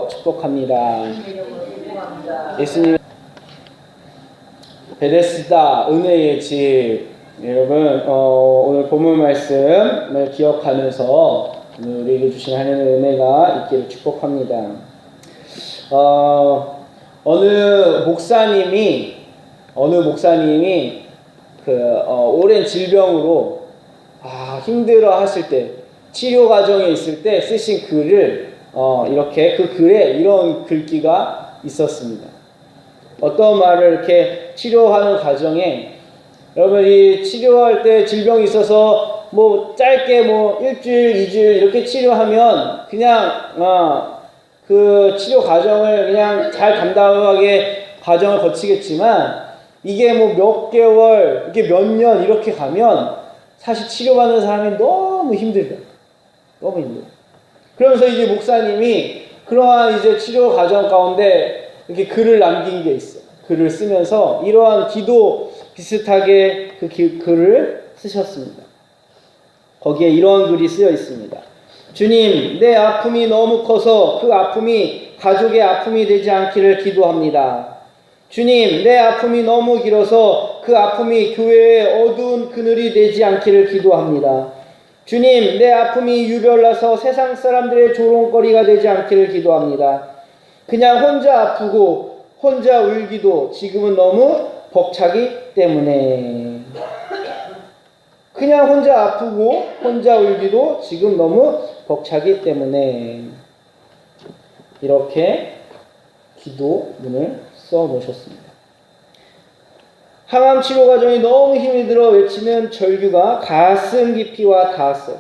축복합니다. 예수님 베데스다 은혜의 집 여러분 오늘 본문 말씀을 기억하면서 오늘 우리에게 주신 하나님의 은혜가 있기를 축복합니다. 어느 목사님이 오랜 질병으로 힘들어 하실 때 치료 과정에 있을 때 쓰신 글을 이렇게 그 글에 이런 글귀가 있었습니다. 어떤 말을 이렇게 치료하는 과정에 여러분 이 치료할 때 질병이 있어서 짧게 일주일, 2주일 이렇게 치료하면 그냥 그 치료 과정을 그냥 잘 감당하게 과정을 거치겠지만 이게 몇 개월, 이렇게 몇 년 이렇게 가면 사실 치료받는 사람이 너무 힘들어요. 너무 힘들어요. 그러면서 이제 목사님이 그러한 이제 치료 과정 가운데 이렇게 글을 남긴 게 있어요. 글을 쓰면서 이러한 기도 비슷하게 그 글을 쓰셨습니다. 거기에 이런 글이 쓰여 있습니다. 주님, 내 아픔이 너무 커서 그 아픔이 가족의 아픔이 되지 않기를 기도합니다. 주님, 내 아픔이 너무 길어서 그 아픔이 교회의 어두운 그늘이 되지 않기를 기도합니다. 주님, 내 아픔이 유별나서 세상 사람들의 조롱거리가 되지 않기를 기도합니다. 그냥 혼자 아프고 혼자 울기도 지금은 너무 벅차기 때문에 그냥 혼자 아프고 혼자 울기도 지금 너무 벅차기 때문에 이렇게 기도문을 써놓으셨습니다. 항암 치료 과정이 너무 힘이 들어 외치는 절규가 가슴 깊이와 닿았어요.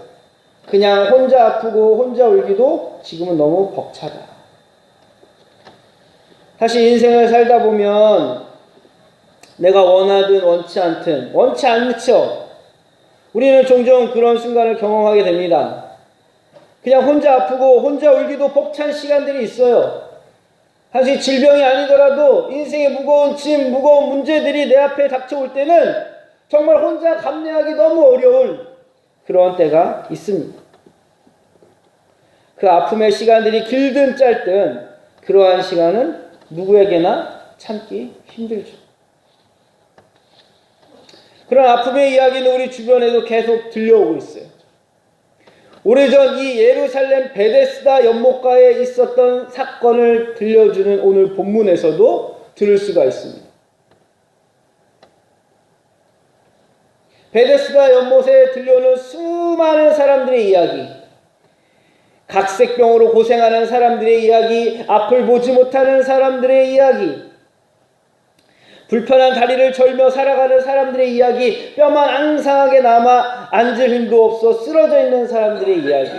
그냥 혼자 아프고 혼자 울기도 지금은 너무 벅차다. 사실 인생을 살다 보면 내가 원하든 원치 않죠. 우리는 종종 그런 순간을 경험하게 됩니다. 그냥 혼자 아프고 혼자 울기도 벅찬 시간들이 있어요. 사실 질병이 아니더라도 인생의 무거운 짐, 무거운 문제들이 내 앞에 닥쳐올 때는 정말 혼자 감내하기 너무 어려운 그런 때가 있습니다. 그 아픔의 시간들이 길든 짧든 그러한 시간은 누구에게나 참기 힘들죠. 그런 아픔의 이야기는 우리 주변에도 계속 들려오고 있어요. 오래전 이 예루살렘 베데스다 연못가에 있었던 사건을 들려주는 오늘 본문에서도 들을 수가 있습니다. 베데스다 연못에 들려오는 수많은 사람들의 이야기, 각색병으로 고생하는 사람들의 이야기, 앞을 보지 못하는 사람들의 이야기, 불편한 다리를 절며 살아가는 사람들의 이야기, 뼈만 앙상하게 남아 앉을 힘도 없어 쓰러져 있는 사람들의 이야기,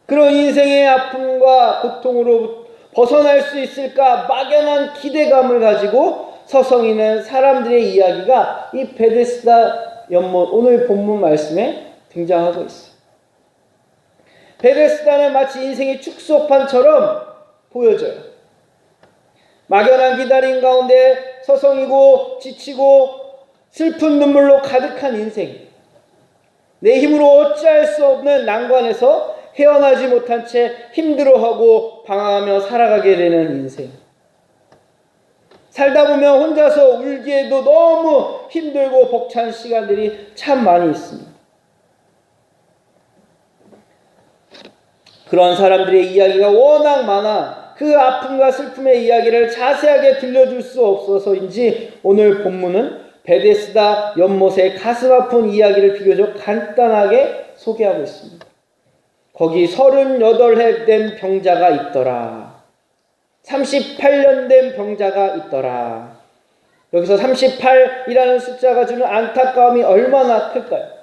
그런 인생의 아픔과 고통으로 벗어날 수 있을까 막연한 기대감을 가지고 서성이는 사람들의 이야기가 이 베데스다 연못 오늘 본문 말씀에 등장하고 있어요. 베데스다는 마치 인생의 축소판처럼 보여져요. 막연한 기다림 가운데 서성이고 지치고 슬픈 눈물로 가득한 인생, 내 힘으로 어찌할 수 없는 난관에서 헤어나지 못한 채 힘들어하고 방황하며 살아가게 되는 인생, 살다 보면 혼자서 울기에도 너무 힘들고 벅찬 시간들이 참 많이 있습니다. 그런 사람들의 이야기가 워낙 많아 그 아픔과 슬픔의 이야기를 자세하게 들려줄 수 없어서인지 오늘 본문은 베데스다 연못의 가슴 아픈 이야기를 비교적 간단하게 소개하고 있습니다. 거기 38해 된 병자가 있더라. 38년 된 병자가 있더라. 여기서 38이라는 숫자가 주는 안타까움이 얼마나 클까요?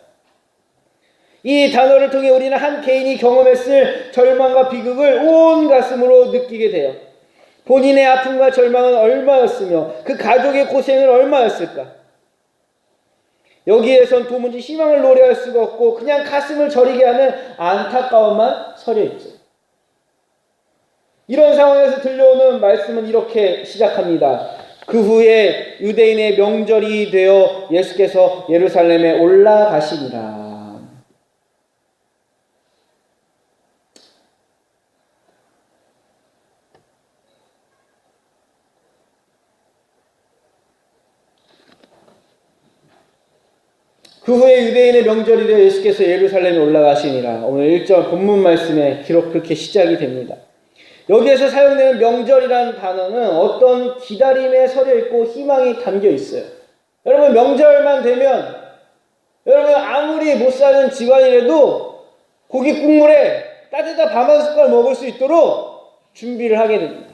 이 단어를 통해 우리는 한 개인이 경험했을 절망과 비극을 온 가슴으로 느끼게 돼요. 본인의 아픔과 절망은 얼마였으며 그 가족의 고생은 얼마였을까? 여기에선 도무지 희망을 노래할 수가 없고 그냥 가슴을 저리게 하는 안타까움만 서려있죠. 이런 상황에서 들려오는 말씀은 이렇게 시작합니다. 그 후에 유대인의 명절이 되어 예수께서 예루살렘에 올라가시니라. 그 후에 유대인의 명절이 되어 예수께서 예루살렘에 올라가시니라. 오늘 1절 본문 말씀에 기록 그렇게 시작이 됩니다. 여기에서 사용되는 명절이라는 단어는 어떤 기다림에 서려 있고 희망이 담겨 있어요. 여러분, 명절만 되면 여러분 아무리 못 사는 집안이라도 고기 국물에 따뜻한 밥 한 숟갈 먹을 수 있도록 준비를 하게 됩니다.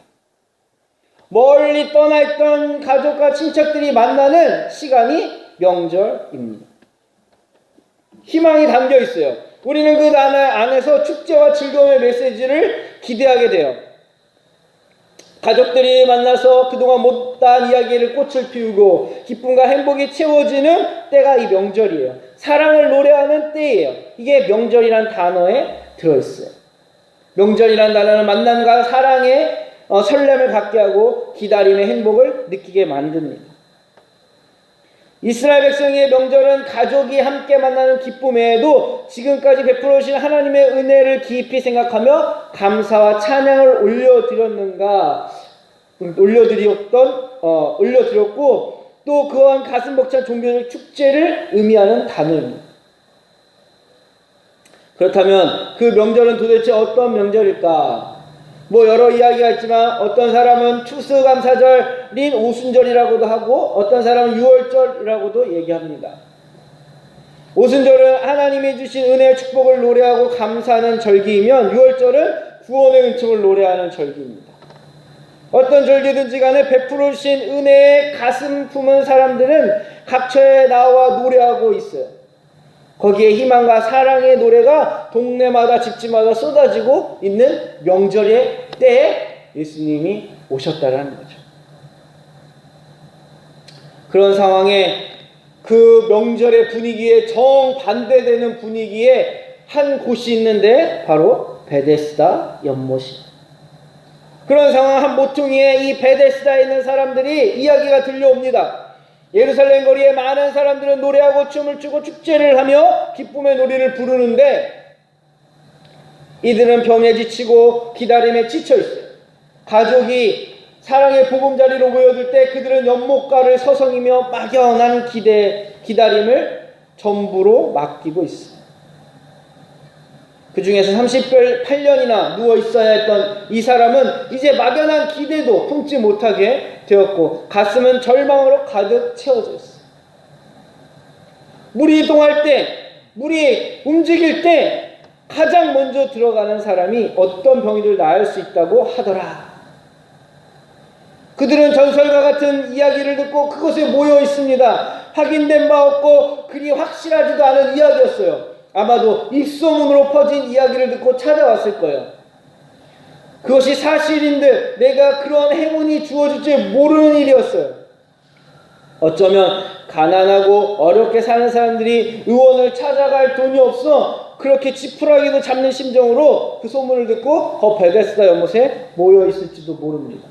멀리 떠나 있던 가족과 친척들이 만나는 시간이 명절입니다. 희망이 담겨 있어요. 우리는 그 안에서 축제와 즐거움의 메시지를 기대하게 돼요. 가족들이 만나서 그동안 못다한 이야기를 꽃을 피우고 기쁨과 행복이 채워지는 때가 이 명절이에요. 사랑을 노래하는 때예요. 이게 명절이란 단어에 들어있어요. 명절이란 단어는 만남과 사랑의 설렘을 갖게 하고 기다림의 행복을 느끼게 만듭니다. 이스라엘 백성의 명절은 가족이 함께 만나는 기쁨 외에도 지금까지 베풀어 오신 하나님의 은혜를 깊이 생각하며 감사와 찬양을 올려드렸고 또 그러한 가슴 벅찬 종교적 축제를 의미하는 단어입니다. 그렇다면 그 명절은 도대체 어떤 명절일까? 여러 이야기가 있지만 어떤 사람은 추수감사절인 오순절이라고도 하고 어떤 사람은 유월절이라고도 얘기합니다. 오순절은 하나님이 주신 은혜의 축복을 노래하고 감사하는 절기이면 유월절은 구원의 은총을 노래하는 절기입니다. 어떤 절기든지 간에 베풀어 주신 은혜에 가슴 품은 사람들은 각처에 나와 노래하고 있어요. 거기에 희망과 사랑의 노래가 동네마다 집집마다 쏟아지고 있는 명절의 때에 예수님이 오셨다는 거죠. 그런 상황에 그 명절의 분위기에 정반대되는 분위기에 한 곳이 있는데 바로 베데스다 연못입니다. 그런 상황 한 모퉁이에 이 베데스다에 있는 사람들이 이야기가 들려옵니다. 예루살렘 거리에 많은 사람들은 노래하고 춤을 추고 축제를 하며 기쁨의 노래를 부르는데 이들은 병에 지치고 기다림에 지쳐 있어요. 가족이 사랑의 보금자리로 모여들 때 그들은 연못가를 서성이며 막연한 기다림을 전부로 맡기고 있어요. 그 중에서 38년이나 누워 있어야 했던 이 사람은 이제 막연한 기대도 품지 못하게 되었고 가슴은 절망으로 가득 채워져 있어요. 물이 이동할 때, 물이 움직일 때 가장 먼저 들어가는 사람이 어떤 병이를 나을 수 있다고 하더라. 그들은 전설과 같은 이야기를 듣고 그곳에 모여 있습니다. 확인된 바 없고 그리 확실하지도 않은 이야기였어요. 아마도 입소문으로 퍼진 이야기를 듣고 찾아왔을 거예요. 그것이 사실인데 내가 그런 행운이 주어질 줄 모르는 일이었어요. 어쩌면 가난하고 어렵게 사는 사람들이 의원을 찾아갈 돈이 없어 그렇게 지푸라기도 잡는 심정으로 그 소문을 듣고 베데스다 연못에 모여 있을지도 모릅니다.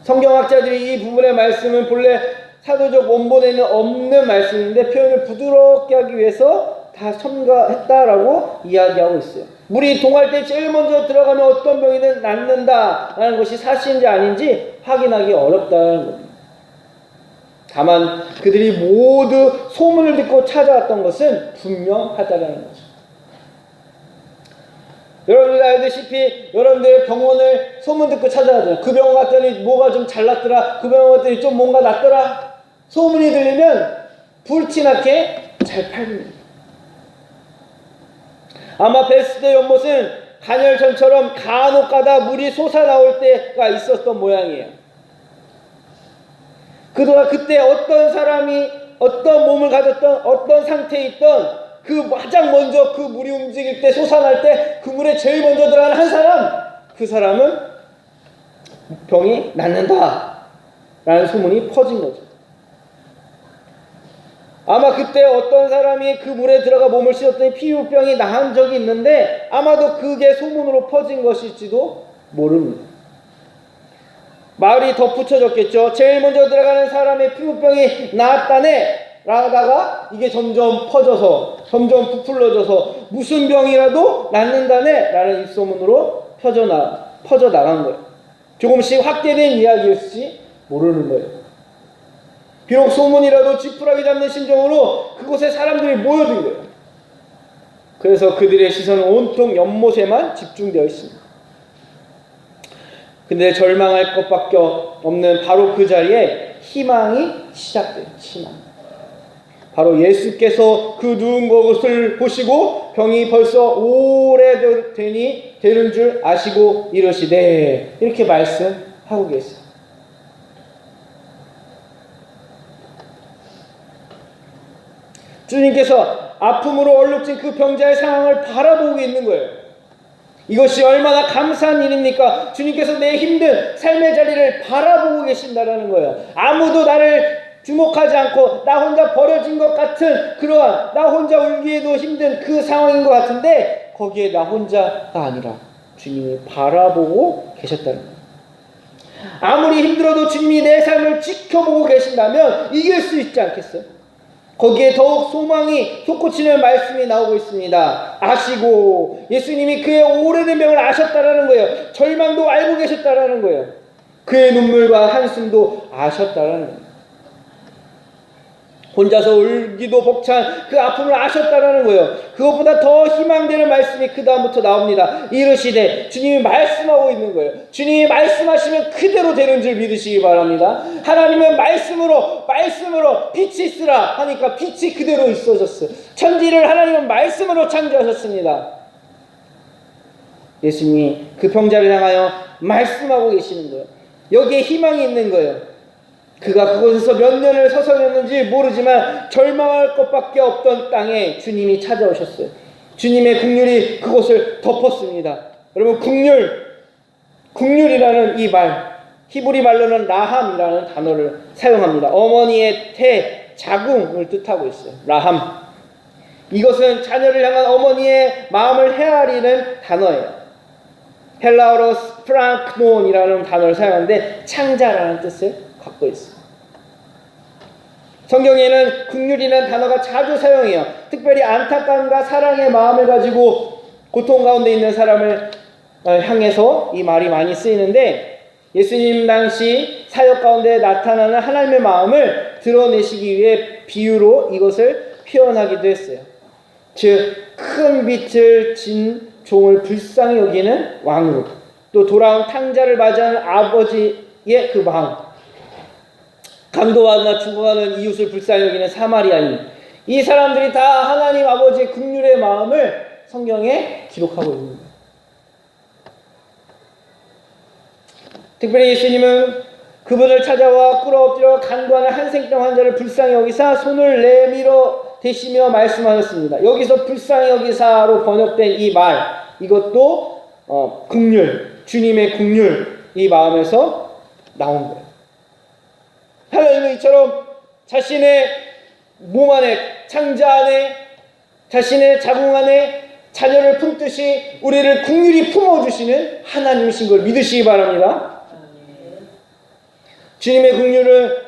성경학자들이 이 부분의 말씀은 본래 사도적 원본에는 없는 말씀인데 표현을 부드럽게 하기 위해서 다 첨가했다라고 이야기하고 있어요. 물이 동할 때 제일 먼저 들어가면 어떤 병이든 낫는다라는 것이 사실인지 아닌지 확인하기 어렵다는 겁니다. 다만 그들이 모두 소문을 듣고 찾아왔던 것은 분명하다는 거죠. 여러분들 알다시피 여러분들 병원을 소문 듣고 찾아가잖아요. 그 병원 갔더니 뭐가 좀 잘났더라. 그 병원 갔더니 좀 뭔가 낫더라. 소문이 들리면 불티나게 잘 팔립니다. 아마 베데스다 연못은 간열천처럼 간혹 가다 물이 솟아나올 때가 있었던 모양이에요. 그때 어떤 사람이 어떤 몸을 가졌던 어떤 상태에 있던 그 가장 먼저 그 물이 움직일 때 솟아날 때 그 물에 제일 먼저 들어가는 한 사람, 그 사람은 병이 낫는다 라는 소문이 퍼진 거죠. 아마 그때 어떤 사람이 그 물에 들어가 몸을 씻었더니 피부병이 나은 적이 있는데 아마도 그게 소문으로 퍼진 것일지도 모릅니다. 말이 덧붙여졌겠죠. 제일 먼저 들어가는 사람의 피부병이 나았다네 라다가 이게 점점 퍼져서 점점 부풀러져서 무슨 병이라도 낫는다네 라는 입소문으로 퍼져나간 거예요. 조금씩 확대된 이야기일지 모르는 거예요. 비록 소문이라도 지푸라기 잡는 심정으로 그곳에 사람들이 모여든 거예요. 그래서 그들의 시선은 온통 연못에만 집중되어 있습니다. 근데 절망할 것밖에 없는 바로 그 자리에 희망이 시작돼요. 희망. 바로 예수께서 그 누운 것을 보시고 병이 벌써 오래되니 되는 줄 아시고 이르시되, 이렇게 말씀하고 계세요. 주님께서 아픔으로 얼룩진 그 병자의 상황을 바라보고 있는 거예요. 이것이 얼마나 감사한 일입니까? 주님께서 내 힘든 삶의 자리를 바라보고 계신다라는 거예요. 아무도 나를 주목하지 않고 나 혼자 버려진 것 같은 그러한, 나 혼자 울기에도 힘든 그 상황인 것 같은데, 거기에 나 혼자가 아니라 주님이 바라보고 계셨다는 거예요. 아무리 힘들어도 주님이 내 삶을 지켜보고 계신다면 이길 수 있지 않겠어요? 거기에 더욱 소망이 솟구치는 말씀이 나오고 있습니다. 아시고, 예수님이 그의 오래된 병을 아셨다라는 거예요. 절망도 알고 계셨다라는 거예요. 그의 눈물과 한숨도 아셨다라는 거예요. 혼자서 울기도 벅찬 그 아픔을 아셨다라는 거예요. 그것보다 더 희망되는 말씀이 그 다음부터 나옵니다. 이르시되, 주님이 말씀하고 있는 거예요. 주님이 말씀하시면 그대로 되는 줄 믿으시기 바랍니다. 하나님은 말씀으로 빛이 있으라 하니까 빛이 그대로 있어졌어요. 천지를 하나님은 말씀으로 창조하셨습니다. 예수님이 그 병자를 향하여 말씀하고 계시는 거예요. 여기에 희망이 있는 거예요. 그가 그곳에서 몇 년을 서성였는지 모르지만 절망할 것밖에 없던 땅에 주님이 찾아오셨어요. 주님의 긍휼이 그곳을 덮었습니다. 여러분, 긍휼이라는 이 말, 히브리 말로는 라함이라는 단어를 사용합니다. 어머니의 태, 자궁을 뜻하고 있어요. 라함. 이것은 자녀를 향한 어머니의 마음을 헤아리는 단어예요. 헬라어로 스프랑크논이라는 단어를 사용하는데 창자라는 뜻을 갖고 있어요. 성경에는 긍휼이라는 단어가 자주 사용해요. 특별히 안타까움과 사랑의 마음을 가지고 고통 가운데 있는 사람을 향해서 이 말이 많이 쓰이는데, 예수님 당시 사역 가운데 나타나는 하나님의 마음을 드러내시기 위해 비유로 이것을 표현하기도 했어요. 즉, 큰 빛을 진 종을 불쌍히 여기는 왕으로, 또 돌아온 탕자를 맞이하는 아버지의 그 마음, 강도하나 죽어가는 이웃을 불쌍히 여기는 사마리아인, 이 사람들이 다 하나님 아버지의 긍휼의 마음을 성경에 기록하고 있는 거예요. 특별히 예수님은 그분을 찾아와 꿇어엎드려 간구하는 한생병 환자를 불쌍히 여기사 손을 내밀어 대시며 말씀하셨습니다. 여기서 불쌍히 여기사로 번역된 이 말, 이것도 긍휼, 주님의 긍휼, 이 마음에서 나온 거예요. 하나님은 이처럼 자신의 몸 안에, 창자 안에, 자신의 자궁 안에 자녀를 품듯이 우리를 긍휼히 품어주시는 하나님이신 걸 믿으시기 바랍니다. 주님의 긍휼을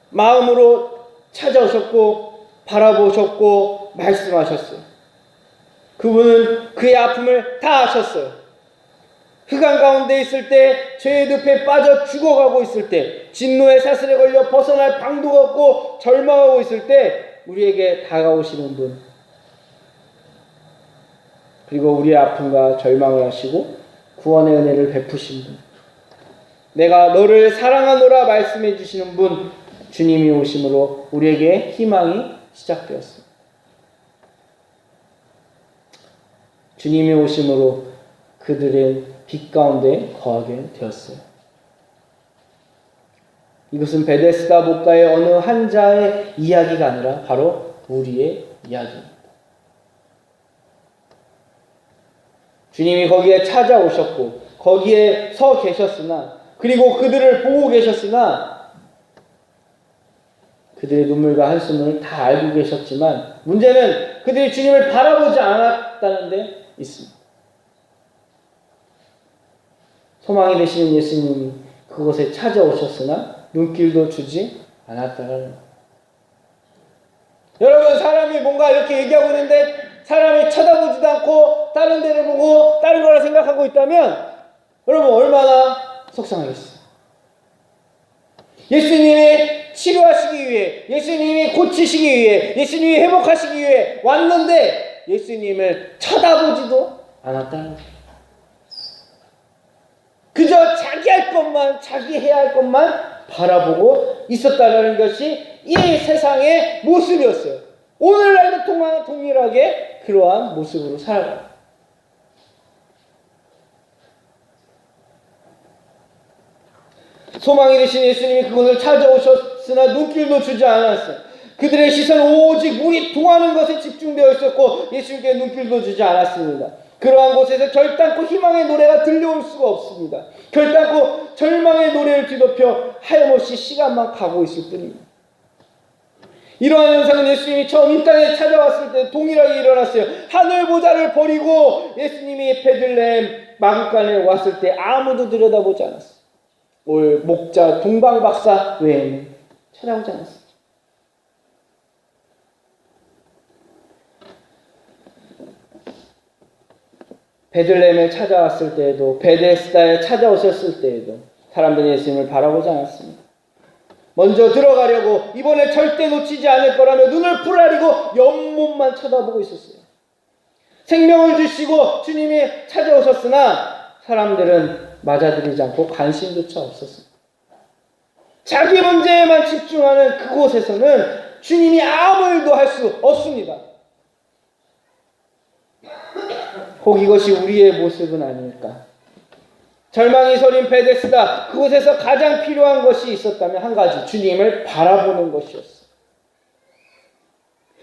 마음으로 찾아오셨고 바라보셨고 말씀하셨어요. 그분은 그의 아픔을 다 아셨어요. 흑암 가운데 있을 때, 죄의 늪에 빠져 죽어가고 있을 때, 진노의 사슬에 걸려 벗어날 방도가 없고 절망하고 있을 때 우리에게 다가오시는 분, 그리고 우리의 아픔과 절망을 하시고 구원의 은혜를 베푸신 분, 내가 너를 사랑하노라 말씀해 주시는 분, 주님이 오심으로 우리에게 희망이 시작되었습니다. 주님이 오심으로 그들은 빛 가운데 거하게 되었어요. 이것은 베데스다 목가의 어느 한 자의 이야기가 아니라 바로 우리의 이야기입니다. 주님이 거기에 찾아오셨고 거기에 서 계셨으나, 그리고 그들을 보고 계셨으나, 그들의 눈물과 한숨을 다 알고 계셨지만, 문제는 그들이 주님을 바라보지 않았다는 데 있습니다. 소망이 되시는 예수님이 그곳에 찾아오셨으나 눈길도 주지 않았다는 거예요. 여러분, 사람이 뭔가 이렇게 얘기하고 있는데 사람이 쳐다보지도 않고 다른 데를 보고 다른 거라 생각하고 있다면 여러분 얼마나 속상하겠어요. 예수님이 치료하시기 위해, 예수님이 고치시기 위해, 예수님이 회복하시기 위해 왔는데 예수님을 쳐다보지도 않았다는 거예요. 그저 자기 할 것만, 자기 해야 할 것만 바라보고 있었다는 것이 이 세상의 모습이었어요. 오늘날도 동일하게 그러한 모습으로 살아가요. 소망이 되신 예수님이 그곳을 찾아오셨으나 눈길도 주지 않았어요. 그들의 시선은 오직 물이 통하는 것에 집중되어 있었고 예수님께 눈길도 주지 않았습니다. 그러한 곳에서 결단코 희망의 노래가 들려올 수가 없습니다. 결단코 절망의 노래를 뒤덮여 하염없이 시간만 가고 있을 뿐입니다. 이러한 현상은 예수님이 처음 이 땅에 찾아왔을 때 동일하게 일어났어요. 하늘 보좌를 버리고 예수님이 베들레헴 마구간에 왔을 때 아무도 들여다보지 않았어요. 올 목자 동방박사 외에는 찾아오지 않았어요. 베들레헴에 찾아왔을 때에도, 베데스다에 찾아오셨을 때에도 사람들이 예수님을 바라보지 않았습니다. 먼저 들어가려고 이번에 절대 놓치지 않을 거라며 눈을 부라리고 옆몸만 쳐다보고 있었어요. 생명을 주시고 주님이 찾아오셨으나 사람들은 맞아들이지 않고 관심조차 없었습니다. 자기 문제에만 집중하는 그곳에서는 주님이 아무 일도 할 수 없습니다. 혹 이것이 우리의 모습은 아닐까? 절망이 서린 베데스다, 그곳에서 가장 필요한 것이 있었다면 한 가지, 주님을 바라보는 것이었어요.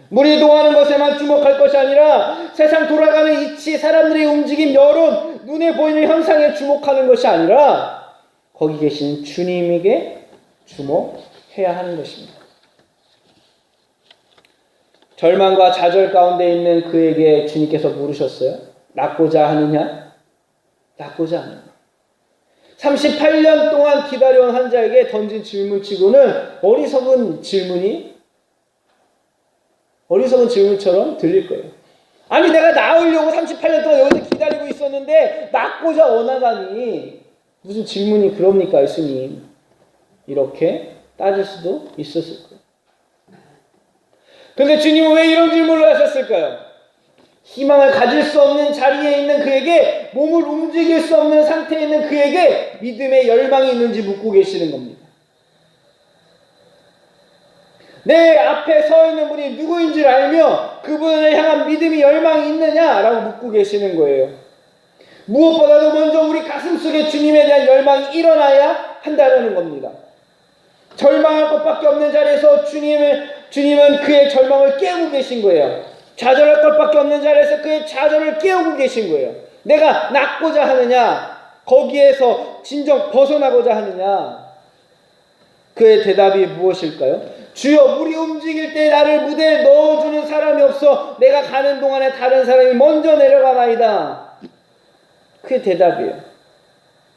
물이 동하는 것에만 주목할 것이 아니라 세상 돌아가는 이치, 사람들의 움직임, 여론, 눈에 보이는 현상에 주목하는 것이 아니라 거기 계신 주님에게 주목해야 하는 것입니다. 절망과 좌절 가운데 있는 그에게 주님께서 물으셨어요. 낫고자 하느냐? 낫고자 하느냐? 38년 동안 기다려온 환자에게 던진 질문치고는 어리석은 질문처럼 들릴 거예요. 아니 내가 나으려고 38년 동안 여기서 기다리고 있었는데 낫고자 원하다니 무슨 질문이 그럽니까 예수님? 이렇게 따질 수도 있었을 거예요. 그런데 주님은 왜 이런 질문을 하셨을까요? 희망을 가질 수 없는 자리에 있는 그에게, 몸을 움직일 수 없는 상태에 있는 그에게 믿음의 열망이 있는지 묻고 계시는 겁니다. 내 앞에 서 있는 분이 누구인 줄 알며 그분을 향한 믿음이 열망이 있느냐라고 묻고 계시는 거예요. 무엇보다도 먼저 우리 가슴속에 주님에 대한 열망이 일어나야 한다는 겁니다. 절망할 것밖에 없는 자리에서 주님은 그의 절망을 깨우고 계신 거예요. 좌절할 것밖에 없는 자리에서 그의 좌절을 깨우고 계신 거예요. 내가 낫고자 하느냐? 거기에서 진정 벗어나고자 하느냐? 그의 대답이 무엇일까요? 주여, 물이 움직일 때 나를 무대에 넣어주는 사람이 없어 내가 가는 동안에 다른 사람이 먼저 내려가나이다. 그의 대답이에요.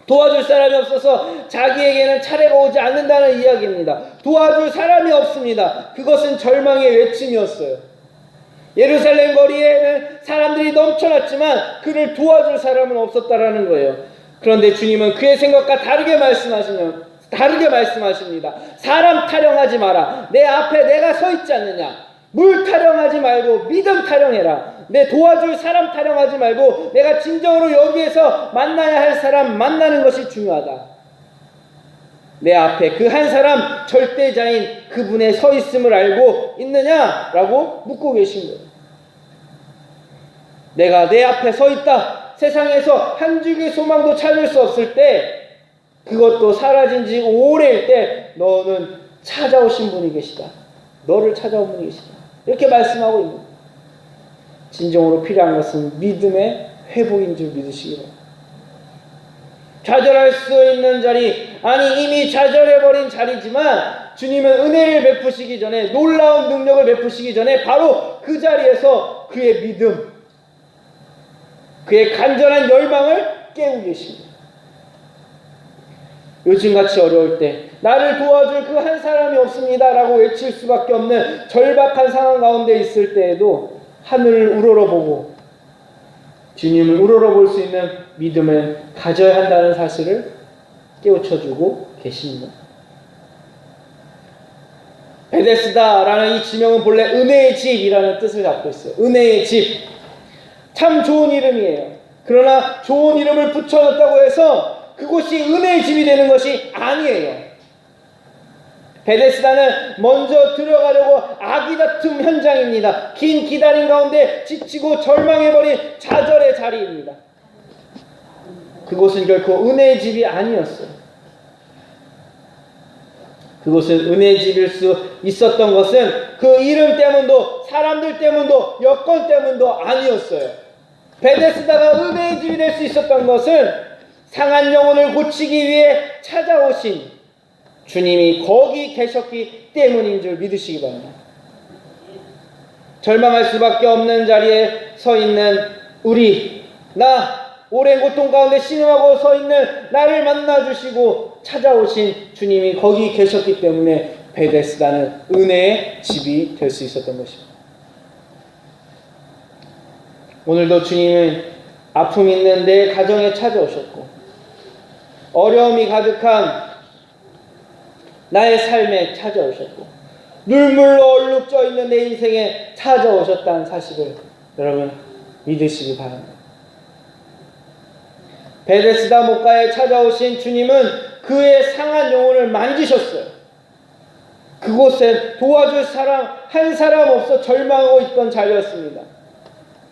도와줄 사람이 없어서 자기에게는 차례가 오지 않는다는 이야기입니다. 도와줄 사람이 없습니다. 그것은 절망의 외침이었어요. 예루살렘 거리에는 사람들이 넘쳐났지만 그를 도와줄 사람은 없었다라는 거예요. 그런데 주님은 그의 생각과 다르게 말씀하십니다. 사람 타령하지 마라. 내 앞에 내가 서 있지 않느냐. 물 타령하지 말고 믿음 타령해라. 내 도와줄 사람 타령하지 말고 내가 진정으로 여기에서 만나야 할 사람 만나는 것이 중요하다. 내 앞에 그 한 사람 절대자인 그분의 서 있음을 알고 있느냐라고 묻고 계신 거예요. 내가 내 앞에 서 있다. 세상에서 한 줄기 소망도 찾을 수 없을 때, 그것도 사라진 지 오래일 때 너는 찾아오신 분이 계시다. 너를 찾아온 분이 계시다. 이렇게 말씀하고 있는 거예요. 진정으로 필요한 것은 믿음의 회복인 줄 믿으시기 바랍니다. 좌절할 수 있는 자리, 아니 이미 좌절해버린 자리지만 주님은 은혜를 베푸시기 전에, 놀라운 능력을 베푸시기 전에 바로 그 자리에서 그의 믿음, 그의 간절한 열망을 깨우고 계십니다. 요즘같이 어려울 때 나를 도와줄 그 한 사람이 없습니다 라고 외칠 수밖에 없는 절박한 상황 가운데 있을 때에도 하늘을 우러러보고 주님을 우러러볼 수 있는 믿음을 가져야 한다는 사실을 깨우쳐주고 계십니다. 베데스다라는 이 지명은 본래 은혜의 집이라는 뜻을 갖고 있어요. 은혜의 집. 참 좋은 이름이에요. 그러나 좋은 이름을 붙여놨다고 해서 그곳이 은혜의 집이 되는 것이 아니에요. 베데스다는 먼저 들어가려고 아기다툼 현장입니다. 긴 기다림 가운데 지치고 절망해버린 좌절의 자리입니다. 그곳은 결코 은혜의 집이 아니었어요. 그곳은 은혜의 집일 수 있었던 것은 그 이름 때문도 사람들 때문도 여건 때문도 아니었어요. 베데스다가 은혜의 집이 될 수 있었던 것은 상한 영혼을 고치기 위해 찾아오신 주님이 거기 계셨기 때문인 줄 믿으시기 바랍니다. 절망할 수밖에 없는 자리에 서 있는 우리, 오랜 고통 가운데 신음하고 서 있는 나를 만나주시고 찾아오신 주님이 거기 계셨기 때문에 베데스다는 은혜의 집이 될 수 있었던 것입니다. 오늘도 주님은 아픔 있는 내 가정에 찾아오셨고 어려움이 가득한 나의 삶에 찾아오셨고 눈물로 얼룩져 있는 내 인생에 찾아오셨다는 사실을 여러분 믿으시기 바랍니다. 베데스다 목가에 찾아오신 주님은 그의 상한 영혼을 만지셨어요. 그곳에 도와줄 사람 한 사람 없어 절망하고 있던 자리였습니다.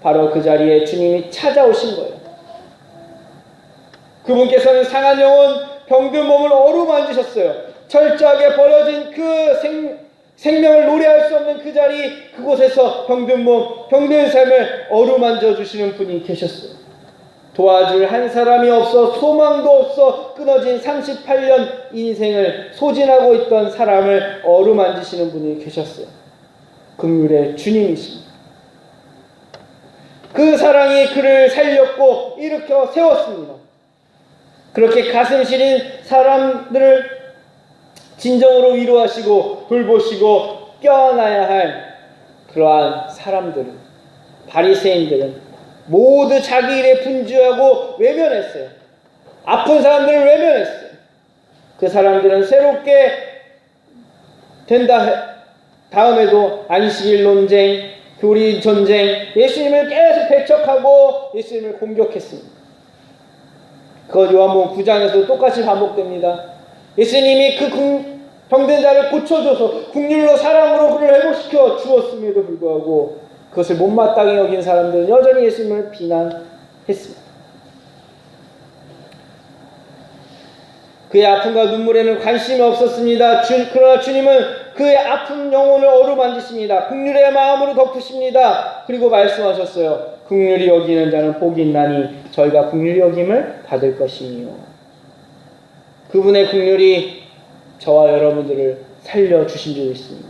바로 그 자리에 주님이 찾아오신 거예요. 그분께서는 상한 영혼, 병든 몸을 어루만지셨어요. 철저하게 버려진 그 생명을 노래할 수 없는 그 자리, 그곳에서 병든 몸, 병든 삶을 어루만져 주시는 분이 계셨어요. 도와줄 한 사람이 없어 소망도 없어 끊어진 38년 인생을 소진하고 있던 사람을 어루만지시는 분이 계셨어요. 긍휼의 주님이십니다. 그 사랑이 그를 살렸고 일으켜 세웠습니다. 그렇게 가슴 시린 사람들을 진정으로 위로하시고 돌보시고 껴안아야 할 그러한 사람들은, 바리새인들은 모두 자기 일에 분주하고 외면했어요. 아픈 사람들을 외면했어요. 그 사람들은 새롭게 된다 다음에도 안식일 논쟁, 교리 전쟁, 예수님을 계속 배척하고 예수님을 공격했습니다. 그것 요한복음 9장에서 똑같이 반복됩니다. 예수님이 그 병든 자를 고쳐줘서 긍휼로 사랑으로 그를 회복시켜 주었음에도 불구하고 그것을 못마땅히 여긴 사람들은 여전히 예수님을 비난했습니다. 그의 아픔과 눈물에는 관심이 없었습니다. 그러나 주님은 그의 아픈 영혼을 어루만지십니다. 긍휼의 마음으로 덮으십니다. 그리고 말씀하셨어요. 긍휼히 여기는 자는 복이 있나니 저희가 긍휼히 여김을 받을 것이니요. 그분의 긍휼이 저와 여러분들을 살려주신 줄 믿습니다.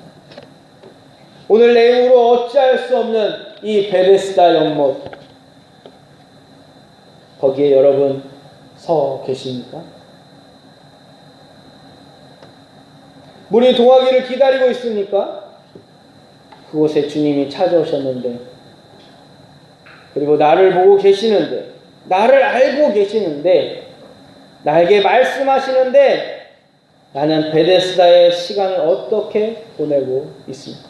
오늘 내 힘으로 어찌할 수 없는 이 베데스다 연못, 거기에 여러분 서 계십니까? 물이 동하기를 기다리고 있습니까? 그곳에 주님이 찾아오셨는데, 그리고 나를 보고 계시는데, 나를 알고 계시는데, 나에게 말씀하시는데 나는 베데스다의 시간을 어떻게 보내고 있습니까?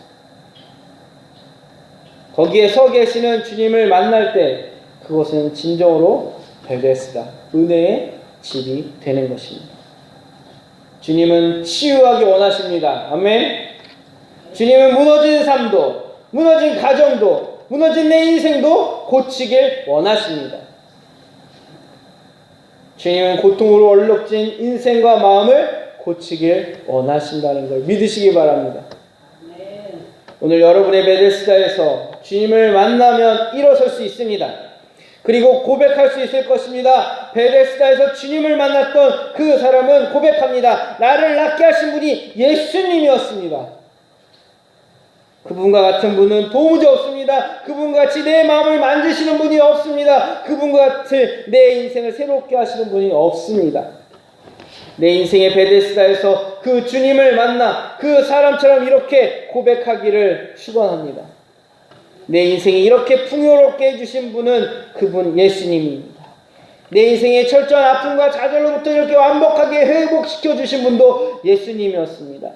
거기에 서 계시는 주님을 만날 때 그곳은 진정으로 베데스다, 은혜의 집이 되는 것입니다. 주님은 치유하기 원하십니다. 아멘. 주님은 무너진 삶도, 무너진 가정도, 무너진 내 인생도 고치길 원하십니다. 주님은 고통으로 얼룩진 인생과 마음을 고치길 원하신다는 걸 믿으시기 바랍니다. 오늘 여러분의 베데스다에서 주님을 만나면 일어설 수 있습니다. 그리고 고백할 수 있을 것입니다. 베데스다에서 주님을 만났던 그 사람은 고백합니다. 나를 낫게 하신 분이 예수님이었습니다. 그분과 같은 분은 도무지 없습니다. 그분과 같이 내 마음을 만지시는 분이 없습니다. 그분과 같이 내 인생을 새롭게 하시는 분이 없습니다. 내 인생의 베데스다에서 그 주님을 만나 그 사람처럼 이렇게 고백하기를 축원합니다. 내 인생이 이렇게 풍요롭게 해주신 분은 그분 예수님입니다. 내 인생의 철저한 아픔과 좌절로부터 이렇게 완벽하게 회복시켜 주신 분도 예수님이었습니다.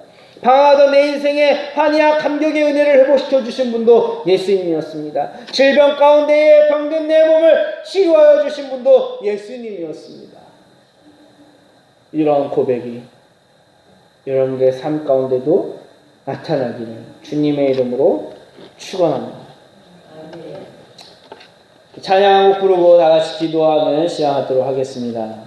방황하던 내 인생에 환희와 감격의 은혜를 회복시켜 주신 분도 예수님이었습니다. 질병 가운데에 병든 내 몸을 치유하여 주신 분도 예수님이었습니다. 이런 고백이 여러분들의 삶 가운데도 나타나기를 주님의 이름으로 축원합니다. 찬양하고 부르고 다 같이 기도하는 시간 갖도록 하겠습니다.